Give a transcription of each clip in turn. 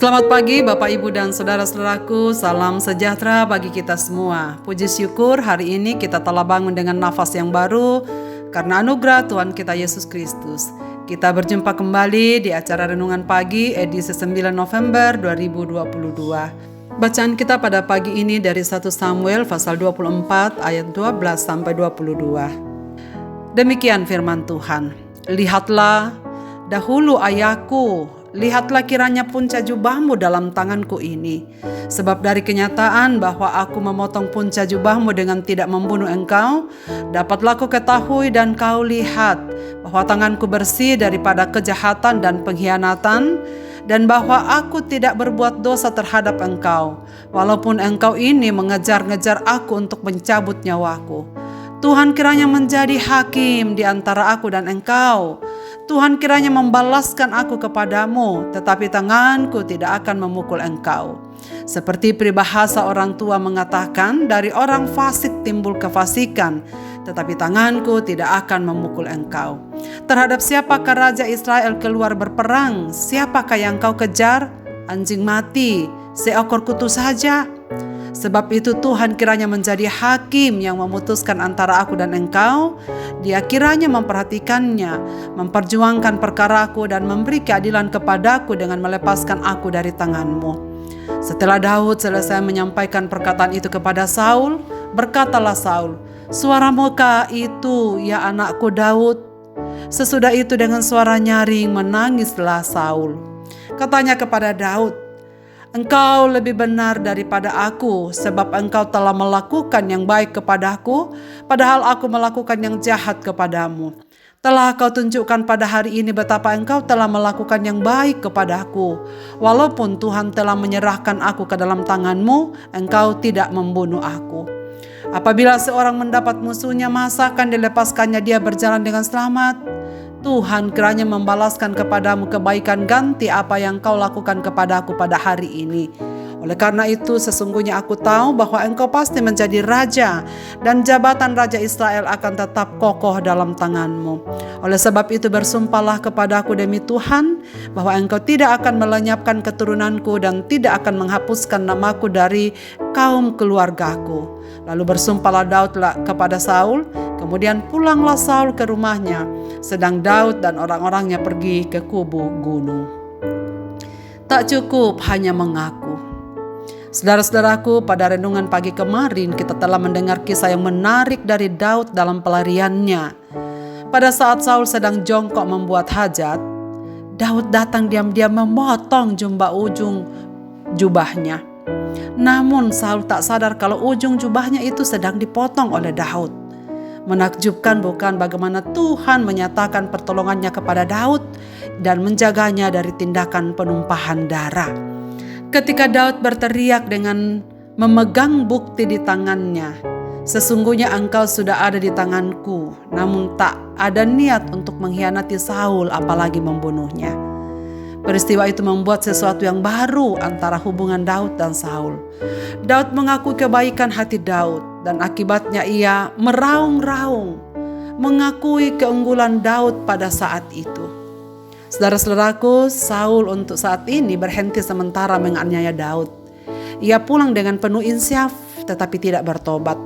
Selamat pagi Bapak Ibu dan Saudara-saudaraku, salam sejahtera bagi kita semua. Puji syukur hari ini kita telah bangun dengan nafas yang baru karena anugerah Tuhan kita Yesus Kristus. Kita berjumpa kembali di acara Renungan Pagi edisi 9 November 2022. Bacaan kita pada pagi ini dari 1 Samuel pasal 24 ayat 12 sampai 22. Demikian firman Tuhan. Lihatlah, dahulu ayahku, lihatlah kiranya punca jubahmu dalam tanganku ini. Sebab dari kenyataan bahwa aku memotong punca jubahmu dengan tidak membunuh engkau, dapatlah kau ketahui dan kau lihat bahwa tanganku bersih daripada kejahatan dan pengkhianatan, dan bahwa aku tidak berbuat dosa terhadap engkau, walaupun engkau ini mengejar-ngejar aku untuk mencabut nyawaku. Tuhan kiranya menjadi hakim di antara aku dan engkau. Tuhan kiranya membalaskan aku kepadamu, tetapi tanganku tidak akan memukul engkau. Seperti peribahasa orang tua mengatakan, dari orang fasik timbul kefasikan, tetapi tanganku tidak akan memukul engkau. Terhadap siapakah Raja Israel keluar berperang? Siapakah yang kau kejar? Anjing mati, seekor kutu saja. Sebab itu Tuhan kiranya menjadi hakim yang memutuskan antara aku dan engkau. Dia kiranya memperhatikannya, memperjuangkan perkaraku dan memberi keadilan kepadaku dengan melepaskan aku dari tanganmu. Setelah Daud selesai menyampaikan perkataan itu kepada Saul, berkatalah Saul, "Suaramu kah itu, ya anakku Daud?" Sesudah itu dengan suara nyaring menangislah Saul. Katanya kepada Daud, "Engkau lebih benar daripada aku, sebab engkau telah melakukan yang baik kepadaku, padahal aku melakukan yang jahat kepadamu. Telah kau tunjukkan pada hari ini betapa engkau telah melakukan yang baik kepadaku. Walaupun Tuhan telah menyerahkan aku ke dalam tanganmu, engkau tidak membunuh aku. Apabila seorang mendapat musuhnya, masa akan dilepaskannya dia berjalan dengan selamat? Tuhan kiranya membalaskan kepadamu kebaikan ganti apa yang kau lakukan kepadaku pada hari ini. Oleh karena itu sesungguhnya aku tahu bahwa engkau pasti menjadi raja, dan jabatan Raja Israel akan tetap kokoh dalam tanganmu. Oleh sebab itu bersumpahlah kepadaku demi Tuhan, bahwa engkau tidak akan melenyapkan keturunanku dan tidak akan menghapuskan namaku dari kaum keluargaku." Lalu bersumpahlah Daud kepada Saul. Kemudian pulanglah Saul ke rumahnya, sedang Daud dan orang-orangnya pergi ke kubu gunung. Tak cukup hanya mengaku. Saudara-saudaraku, pada renungan pagi kemarin kita telah mendengar kisah yang menarik dari Daud dalam pelariannya. Pada saat Saul sedang jongkok membuat hajat, Daud datang diam-diam memotong ujung jubahnya. Namun Saul tak sadar kalau ujung jubahnya itu sedang dipotong oleh Daud. Menakjubkan bukan bagaimana Tuhan menyatakan pertolongannya kepada Daud dan menjaganya dari tindakan penumpahan darah. Ketika Daud berteriak dengan memegang bukti di tangannya, "Sesungguhnya engkau sudah ada di tanganku," namun tak ada niat untuk mengkhianati Saul apalagi membunuhnya. Peristiwa itu membuat sesuatu yang baru antara hubungan Daud dan Saul. Daud mengakui kebaikan hati Daud dan akibatnya ia meraung-raung, mengakui keunggulan Daud pada saat itu. Saudara-saudaraku, Saul untuk saat ini berhenti sementara menganiaya Daud. Ia pulang dengan penuh insyaf tetapi tidak bertobat.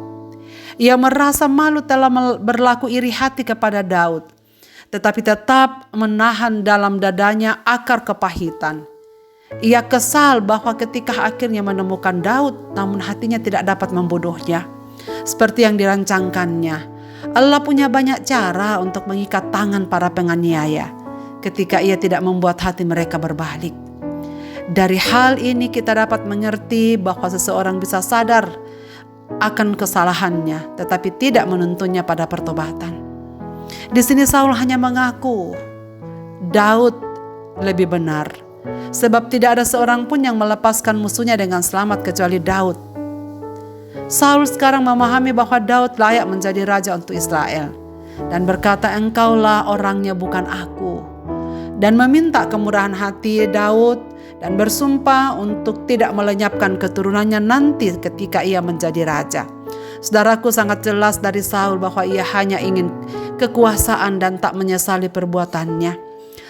Ia merasa malu telah berlaku iri hati kepada Daud, tetapi tetap menahan dalam dadanya akar kepahitan. Ia kesal bahwa ketika akhirnya menemukan Daud, namun hatinya tidak dapat membunuhnya seperti yang dirancangkannya. Allah punya banyak cara untuk mengikat tangan para penganiaya ketika ia tidak membuat hati mereka berbalik. Dari hal ini kita dapat mengerti bahwa seseorang bisa sadar akan kesalahannya tetapi tidak menuntunnya pada pertobatan. Di sini Saul hanya mengaku Daud lebih benar, sebab tidak ada seorang pun yang melepaskan musuhnya dengan selamat kecuali Daud. Saul sekarang memahami bahwa Daud layak menjadi raja untuk Israel dan berkata, "Engkaulah orangnya, bukan aku," dan meminta kemurahan hati Daud dan bersumpah untuk tidak melenyapkan keturunannya nanti ketika ia menjadi raja. Saudaraku, sangat jelas dari Saul bahwa ia hanya ingin kekuasaan dan tak menyesali perbuatannya.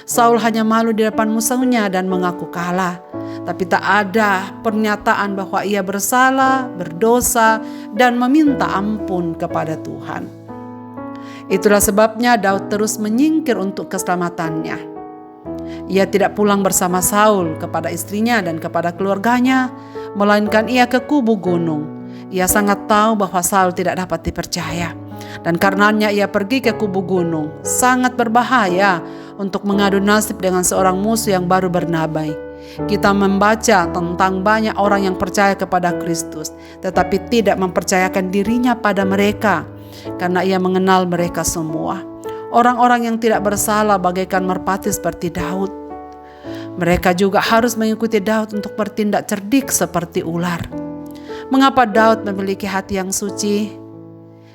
Saul hanya malu di depan musuhnya dan mengaku kalah. tapi tak ada pernyataan bahwa ia bersalah, berdosa, dan meminta ampun kepada Tuhan. Itulah sebabnya Daud terus menyingkir untuk keselamatannya. Ia tidak pulang bersama Saul kepada istrinya dan kepada keluarganya, melainkan ia ke kubu gunung. Ia sangat tahu bahwa Saul tidak dapat dipercaya, dan karenanya ia pergi ke kubu gunung. Sangat berbahaya untuk mengadu nasib dengan seorang musuh yang baru bernabai. Kita membaca tentang banyak orang yang percaya kepada Kristus, tetapi tidak mempercayakan dirinya pada mereka, karena ia mengenal mereka semua. Orang-orang yang tidak bersalah bagaikan merpati seperti Daud. Mereka juga harus mengikuti Daud untuk bertindak cerdik seperti ular. Mengapa Daud memiliki hati yang suci?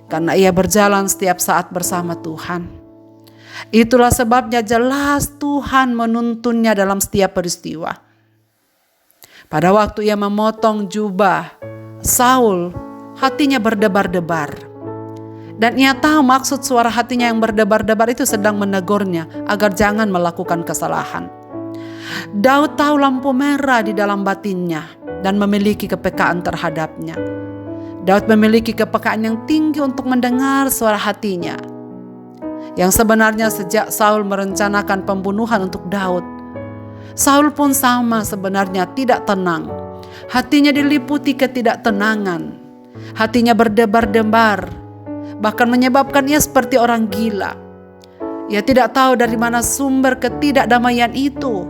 Karena ia berjalan setiap saat bersama Tuhan. Itulah sebabnya jelas Tuhan menuntunnya dalam setiap peristiwa. Pada waktu ia memotong jubah Saul, hatinya berdebar-debar. Dan ia tahu maksud suara hatinya yang berdebar-debar itu sedang menegurnya agar jangan melakukan kesalahan. Daud tahu lampu merah di dalam batinnya dan memiliki kepekaan terhadapnya. Daud memiliki kepekaan yang tinggi untuk mendengar suara hatinya. Yang sebenarnya sejak Saul merencanakan pembunuhan untuk Daud, Saul pun sama sebenarnya tidak tenang. Hatinya diliputi ketidaktenangan. Hatinya berdebar-debar, bahkan menyebabkan ia seperti orang gila. Ia tidak tahu dari mana sumber ketidakdamaian itu.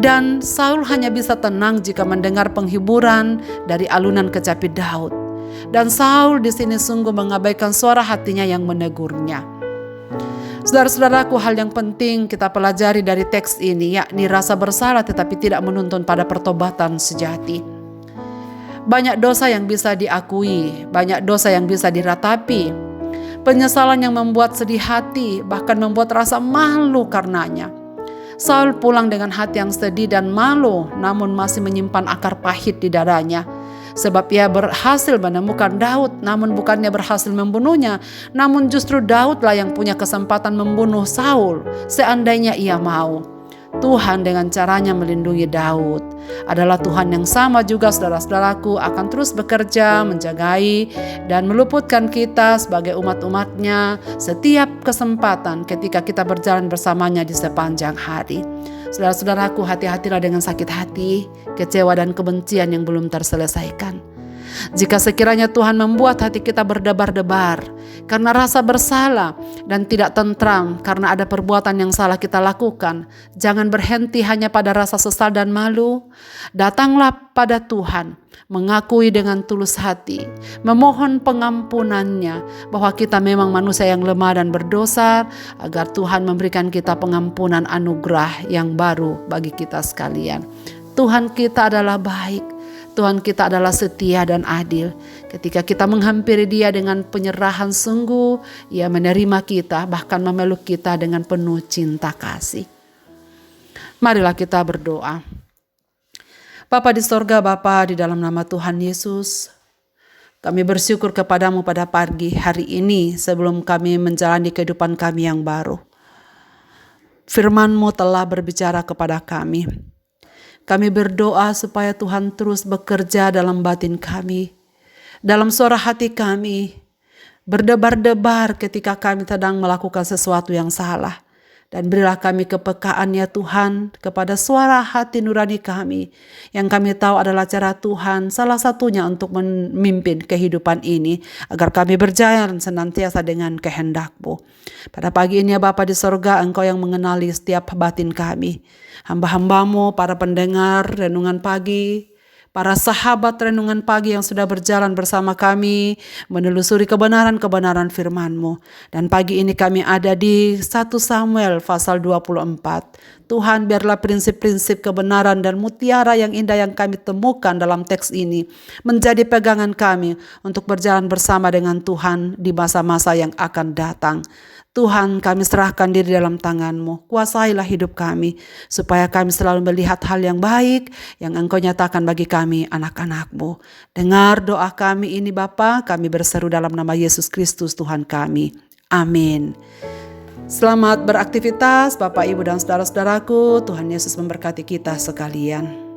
Dan Saul hanya bisa tenang jika mendengar penghiburan dari alunan kecapi Daud. Dan Saul di sini sungguh mengabaikan suara hatinya yang menegurnya. Saudara-saudaraku, hal yang penting kita pelajari dari teks ini yakni rasa bersalah tetapi tidak menuntun pada pertobatan sejati. Banyak dosa yang bisa diakui, banyak dosa yang bisa diratapi. Penyesalan yang membuat sedih hati, bahkan membuat rasa malu karenanya. Saul pulang dengan hati yang sedih dan malu, namun masih menyimpan akar pahit di dadanya. Sebab ia berhasil menemukan Daud, namun bukannya berhasil membunuhnya, namun justru Daudlah yang punya kesempatan membunuh Saul, seandainya ia mau. Tuhan dengan caranya melindungi Daud adalah Tuhan yang sama juga, saudara-saudaraku, akan terus bekerja, menjagai, dan meluputkan kita sebagai umat-umatnya setiap kesempatan ketika kita berjalan bersamanya di sepanjang hari. Saudara-saudaraku, hati-hatilah dengan sakit hati, kecewa, dan kebencian yang belum terselesaikan. Jika sekiranya Tuhan membuat hati kita berdebar-debar karena rasa bersalah dan tidak tentram karena ada perbuatan yang salah kita lakukan, jangan berhenti hanya pada rasa sesal dan malu. Datanglah pada Tuhan, mengakui dengan tulus hati, memohon pengampunannya, bahwa kita memang manusia yang lemah dan berdosa, agar Tuhan memberikan kita pengampunan anugerah yang baru bagi kita sekalian. Tuhan kita adalah baik. Tuhan kita adalah setia dan adil. Ketika kita menghampiri Dia dengan penyerahan sungguh, Ia menerima kita, bahkan memeluk kita dengan penuh cinta kasih. Marilah kita berdoa. Bapa di sorga, Bapa, di dalam nama Tuhan Yesus, kami bersyukur kepadamu pada pagi hari ini sebelum kami menjalani kehidupan kami yang baru. Firman-Mu telah berbicara kepada kami. Kami berdoa supaya Tuhan terus bekerja dalam batin kami, dalam suara hati kami, berdebar-debar ketika kami sedang melakukan sesuatu yang salah. Dan berilah kami kepekaan ya Tuhan kepada suara hati nurani kami, yang kami tahu adalah cara Tuhan salah satunya untuk memimpin kehidupan ini, agar kami berjalan senantiasa dengan kehendak-Mu. Pada pagi ini ya Bapa di sorga, Engkau yang mengenali setiap batin kami. Hamba-hamba-Mu, para pendengar renungan pagi, para sahabat renungan pagi yang sudah berjalan bersama kami menelusuri kebenaran-kebenaran firman-Mu. Dan pagi ini kami ada di 1 Samuel pasal 24. Tuhan, biarlah prinsip-prinsip kebenaran dan mutiara yang indah yang kami temukan dalam teks ini menjadi pegangan kami untuk berjalan bersama dengan Tuhan di masa-masa yang akan datang. Tuhan, kami serahkan diri dalam tangan-Mu. Kuasailah hidup kami, supaya kami selalu melihat hal yang baik yang Engkau nyatakan bagi kami, anak-anak-Mu. Dengar doa kami ini Bapa, kami berseru dalam nama Yesus Kristus Tuhan kami. Amin. Selamat beraktivitas Bapak, Ibu, dan saudara-saudaraku. Tuhan Yesus memberkati kita sekalian.